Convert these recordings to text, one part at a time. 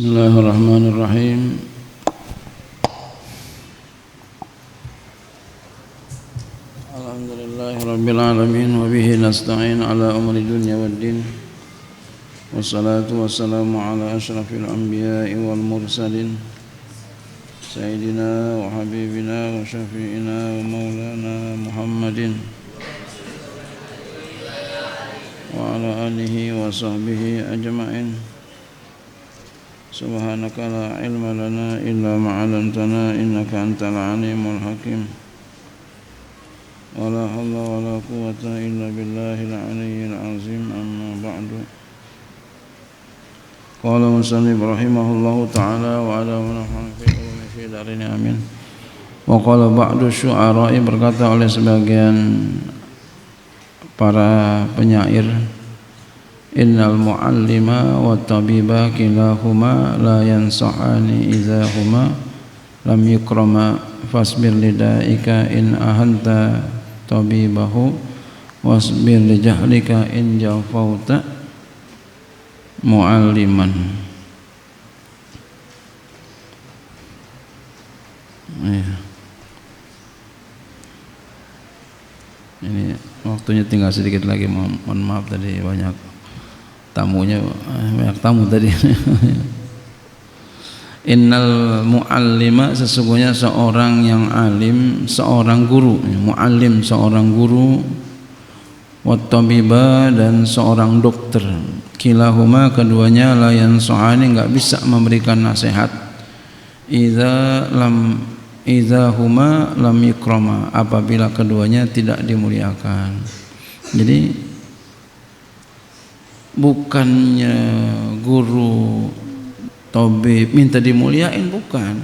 Bismillahirrahmanirrahim. Alhamdulillahirabbil alamin wa bihi nasta'in ala umuri dunya waddin. Wassalatu wassalamu ala asyrafil anbiya'i wal mursalin sayyidina wa habibina wa syafi'ina wa maulana Muhammadin wa ala alihi wa sahbihi ajma'in. Subhanaka la ilma lana illa ma 'allamtana innaka antal alimul hakim. Wala haula wala quwwata illa billahil aliyyil azim. Amma ba'du. Qala musannif rahimahullahu ta'ala wa ala wa nafa'ana fi darin amin. Wa qala ba'du syu'ara'i, berkata oleh sebagian para penyair, innal muallima wa tabiba kilahuma la yansahani idza huma lam yukrama fasbir lidaika in ahanta tabibahu wasbir li jahlika in jafauta mualliman. Ini waktunya tinggal sedikit lagi, mohon maaf tadi banyak tamunya, banyak tamu tadi. Innal muallima, sesungguhnya seorang yang alim, seorang guru, muallim seorang guru, wat tabiba dan seorang dokter, kilahuma keduanya la yansahani enggak bisa memberikan nasihat, idza huma lam yukrama apabila keduanya tidak dimuliakan. Jadi bukannya guru tabib minta dimuliain, bukan,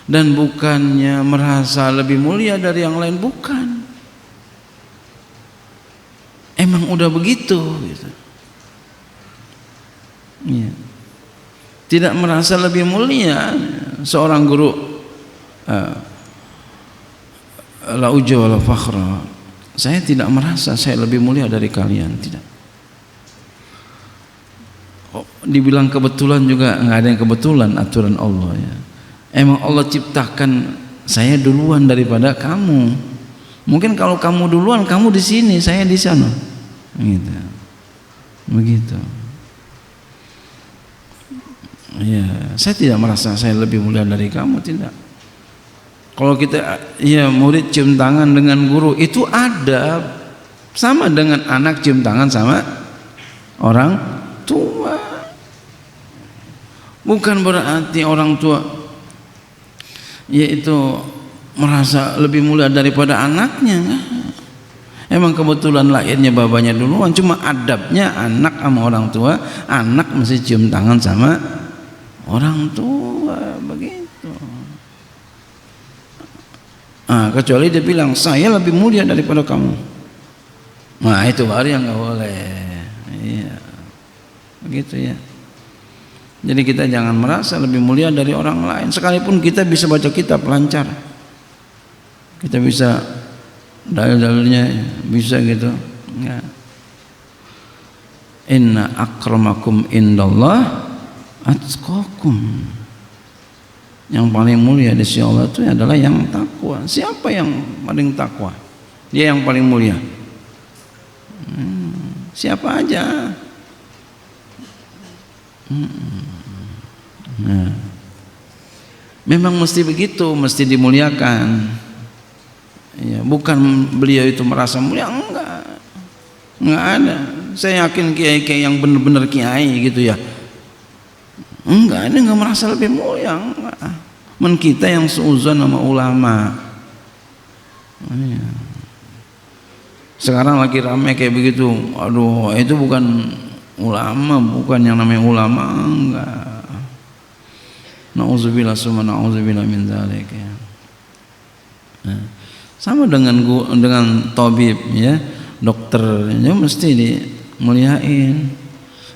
dan bukannya merasa lebih mulia dari yang lain, bukan, emang udah begitu gitu. Ya. Tidak merasa lebih mulia seorang guru, la ujja wala fakhra, saya tidak merasa saya lebih mulia dari kalian, tidak. Dibilang kebetulan juga nggak ada yang kebetulan, aturan Allah ya. Emang Allah ciptakan saya duluan daripada kamu. Mungkin kalau kamu duluan, kamu di sini, saya di sana. Gitu. Begitu. Ya, saya tidak merasa saya lebih mulia dari kamu, tidak. Kalau kita ya murid cium tangan dengan guru itu ada, sama dengan anak cium tangan sama orang tua. Bukan berarti orang tua yaitu merasa lebih mulia daripada anaknya. Emang kebetulan lahirnya bapaknya duluan, cuma adabnya anak sama orang tua, anak mesti cium tangan sama orang tua, begitu. Kecuali dia bilang saya lebih mulia daripada kamu, nah itu baru yang nggak boleh. Iya, begitu ya. Jadi kita jangan merasa lebih mulia dari orang lain, sekalipun kita bisa baca kitab lancar, kita bisa dalil-dalilnya bisa gitu. Ya. Inna akramakum indallah atqakum. Yang paling mulia di sisi Allah itu adalah yang takwa. Siapa yang paling takwa? Dia yang paling mulia. Siapa aja. Nah, memang mesti begitu, mesti dimuliakan. Ya, bukan beliau itu merasa mulia, enggak ada. Saya yakin kiai-kiai yang benar-benar kiai gitu ya, enggak, ini enggak merasa lebih mulia, enggak. Men kita yang seuzon sama ulama. Ya. Sekarang lagi ramai kayak begitu, aduh itu bukan ulama, bukan yang namanya ulama, enggak. Nauzubillah summa nauzubillah min dzalik ya. Nah, sama dengan tabib ya, dokter ya, mesti dimuliain.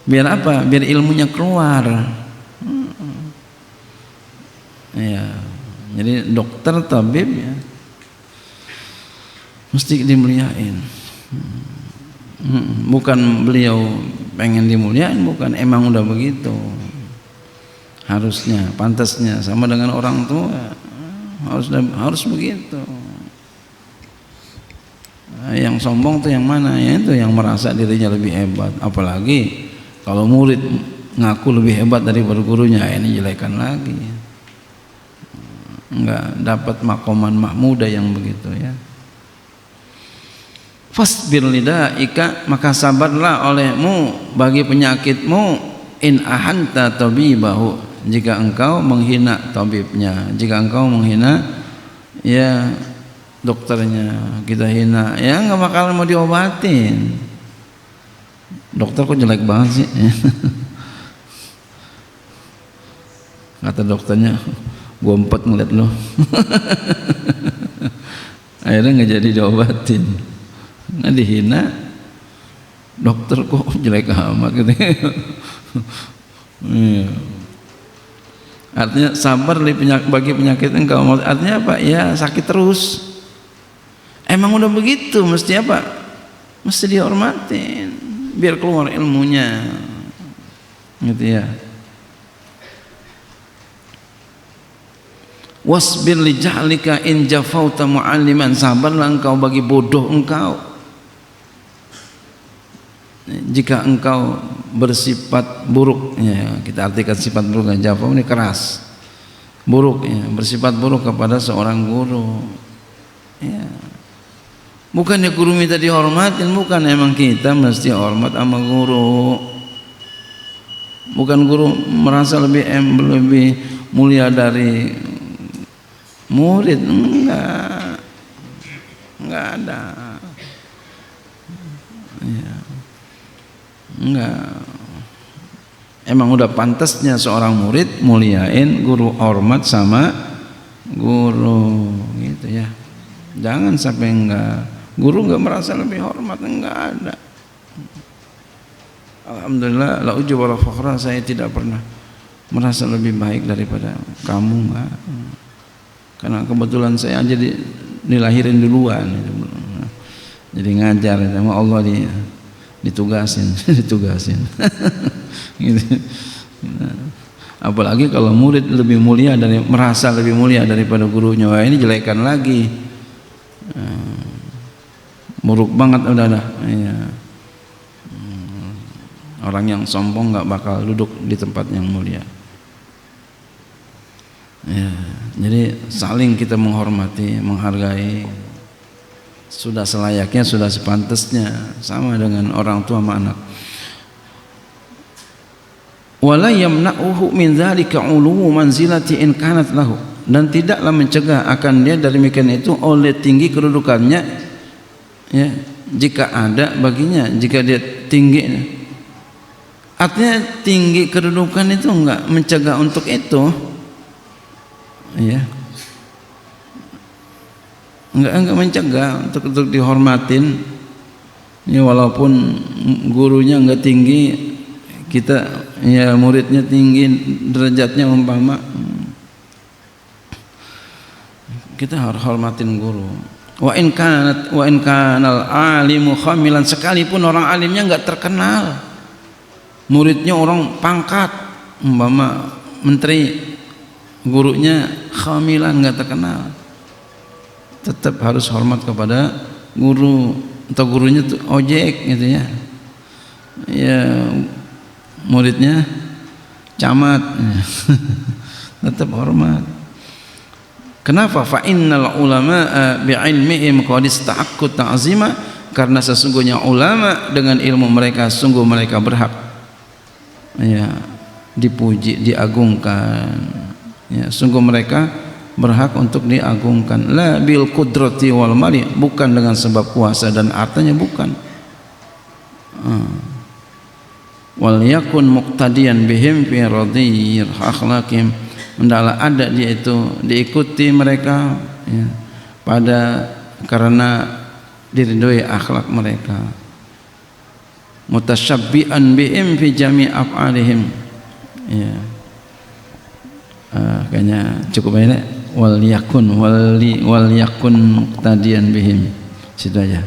Biar apa? Biar ilmunya keluar. Ya. Jadi dokter, tabib ya mesti dimuliain. Bukan beliau pengen dimuliain, bukan, emang udah begitu. harusnya, pantasnya sama dengan orang tua, harus begitu. Nah, yang sombong tuh yang mana? Ya itu yang merasa dirinya lebih hebat. Apalagi kalau murid ngaku lebih hebat daripada gurunya, ini jelekan lagi. Enggak dapat makoman mahmudah yang begitu ya. Fasbir lidaika, maka sabarlah olehmu bagi penyakitmu, in ahanta tabibahu, jika engkau menghina tabibnya, jika engkau menghina ya dokternya, kita hina ya nggak bakal mau diobatin. Dokter kok jelek banget sih kata dokternya, gua empat ngeliat lo akhirnya nggak jadi diobatin. Nah dihina, dokter kok jelek amat gitu. Artinya sabar bagi penyakit engkau. Artinya apa? Ya sakit terus. Emang udah begitu, mesti apa? Mesti dihormatin biar keluar ilmunya. Gitu ya. Wasbir li jahlika in jafauta mu'alliman, sabarlah engkau bagi bodoh engkau jika engkau bersifat buruk ya, kita artikan sifat buruk, jafau ini keras, buruk ya, bersifat buruk kepada seorang guru ya. Bukannya guru minta dihormatin, bukan, emang kita mesti hormat sama guru. Bukan guru merasa lebih mulia dari murid, enggak ada ya. Enggak, emang udah pantasnya seorang murid muliain guru, hormat sama guru gitu ya. Jangan sampai guru enggak merasa lebih hormat, enggak ada. Alhamdulillah la ujub wala fakhra, saya tidak pernah merasa lebih baik daripada kamu, enggak. Karena kebetulan saya aja dilahirin duluan, jadi ngajar sama Allah ditugasin gitu. Apalagi kalau murid lebih mulia merasa lebih mulia daripada gurunya, wah ini jelekan lagi, buruk banget udah ya. Orang yang sombong nggak bakal duduk di tempat yang mulia ya. Jadi saling kita menghormati, menghargai, sudah selayaknya, sudah sepantasnya, sama dengan orang tua sama anak. Wala yamna'uhu min dzalika 'uluwu manzilati in kanat lahu, dan tidaklah mencegah akan dia dari demikian itu oleh tinggi kedudukannya ya, jika ada baginya, jika dia tinggi. Artinya tinggi kedudukan itu enggak mencegah untuk itu ya. Enggak mencegah untuk dihormatin ya, walaupun gurunya enggak tinggi, kita ya muridnya tinggi derajatnya umpama, kita harus hormatin guru. Wa in kanal alimu khamilan, sekalipun orang alimnya enggak terkenal, muridnya orang pangkat umpama menteri, gurunya khamilan enggak terkenal, tetap harus hormat kepada guru, atau gurunya tuh ojek gitu ya. Ya muridnya camat tetap hormat. Kenapa? Fa innal ulama bi'ilmihim qad ista'aqqu ta'zima, karena sesungguhnya ulama dengan ilmu mereka sungguh mereka berhak ya dipuji, diagungkan ya, sungguh mereka berhak untuk diagungkan. La bil qudrati wal mali, bukan dengan sebab kuasa dan hartanya, bukan. Wal yakun muqtadiyan bihim fi radhiyir akhlaqihim, hendaklah ada dia itu diikuti mereka ya, karena diridhoi akhlak mereka. Mutasyabbihan bihim fi jami' af'alihim ya. Kayaknya cukup aja. Wal yakun muqtadiyan bihim, situ aja.